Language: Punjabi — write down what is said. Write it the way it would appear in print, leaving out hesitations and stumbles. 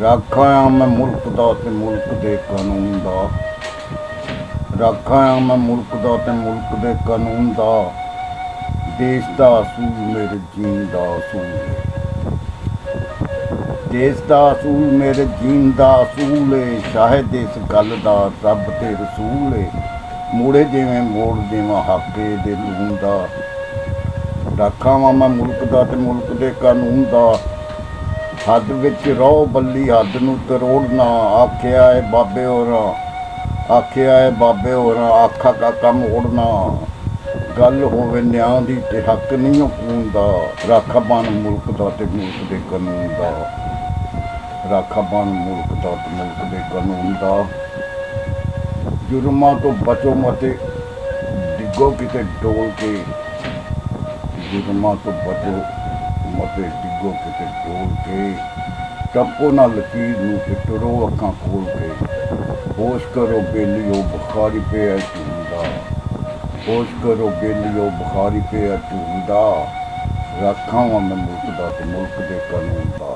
ਰਾਖਾ ਆ ਮੈਂ ਮੁਲਕ ਦਾ ਤੇ ਮੁਲਕ ਦੇ ਕਾਨੂੰਨ ਦਾ। ਰਾਖਾ ਆ ਮੈਂ ਮੁਲਕ ਦਾ ਤੇ ਮੁਲਕ ਦੇ ਕਾਨੂੰਨ ਦਾ। ਦੇਸ਼ ਦਾ ਅਸੂਲ ਮੇਰੇ ਜੀਣ ਦਾ ਅਸੂਲ ਏ। ਦੇਸ਼ ਦਾ ਅਸੂਲ ਮੇਰੇ ਜੀਣ ਦਾ ਅਸੂਲ ਏ। ਸ਼ਾਹਿਦ ਇਸ ਗੱਲ ਦਾ ਰੱਬ ਤੇ ਰਸੂਲ ਏ। ਮੋੜੇ ਜਿਵੇਂ ਮੋੜ ਦੇਵਾਂ ਹੱਕੇ ਦੇ ਲੂਣ ਦਾ। ਰਾਖਾ ਵਾਂ ਮੈਂ ਮੁਲਕ ਦਾ ਤੇ ਮੁਲਕ ਦੇ ਕਾਨੂੰਨ ਦਾ। ਹੱਦ ਵਿੱਚ ਰਹੋ ਬੱਲੀ ਹੱਦ ਨੂੰ ਤਰੋੜਨਾ। ਆਖਿਆ ਏ ਬਾਬੇ ਹੋਰਾਂ ਆਖਿਆ ਏ ਬਾਬੇ ਹੋਰਾਂ ਆਖਾ ਕਾਕਾ ਮੋੜਨਾ। ਗੱਲ ਹੋਵੇ ਨਿਆਂ ਦੀ ਤੇ ਹੱਕ ਨਹੀਂ ਓ ਖੂਨ ਦਾ। ਰਾਖਾ ਬਣ ਮੁਲਕ ਦਾ ਤੇ ਮੁਲਕ ਦੇ ਕਾਨੂੰਨ ਦਾ। ਰਾਖਾ ਬਣ ਮੁਲਕ ਦਾ ਤੇ ਮੁਲਕ ਦੇ ਕਾਨੂੰਨ ਦਾ। ਜੁਰਮਾਂ ਤੋਂ ਬਚੋ ਮਤੇ ਡਿੱਗੋ ਕਿਤੇ ਡੋਲ ਕੇ। ਜੁਰਮਾਂ ਤੋਂ ਬਚੋ ਮਤੇ ਡਿੱਗੋ ਕਿਤੇ ਡੋਲ ਕੇ। ਟੱਪੋ ਨਾ ਲਕੀਰ ਨੂੰ ਤੇ ਟੁਰੋ ਅੱਖਾਂ ਖੋਲ ਕੇ। ਹੋਸ਼ ਕਰੋ ਬੇਲੀਓ ਬੁਖਾਰੀ ਪਿਆ ਝੂਲਦਾ। ਹੋਸ਼ ਕਰੋ ਬੇਲੀਓ ਬੁਖਾਰੀ ਪਿਆ ਝੂਲਦਾ। ਰਾਖਾ ਵਾਂ ਮੈਂ ਮੁਲਕ ਦਾ ਤੇ ਮੁਲਕ ਦੇ ਕਾਨੂੰਨ ਦਾ।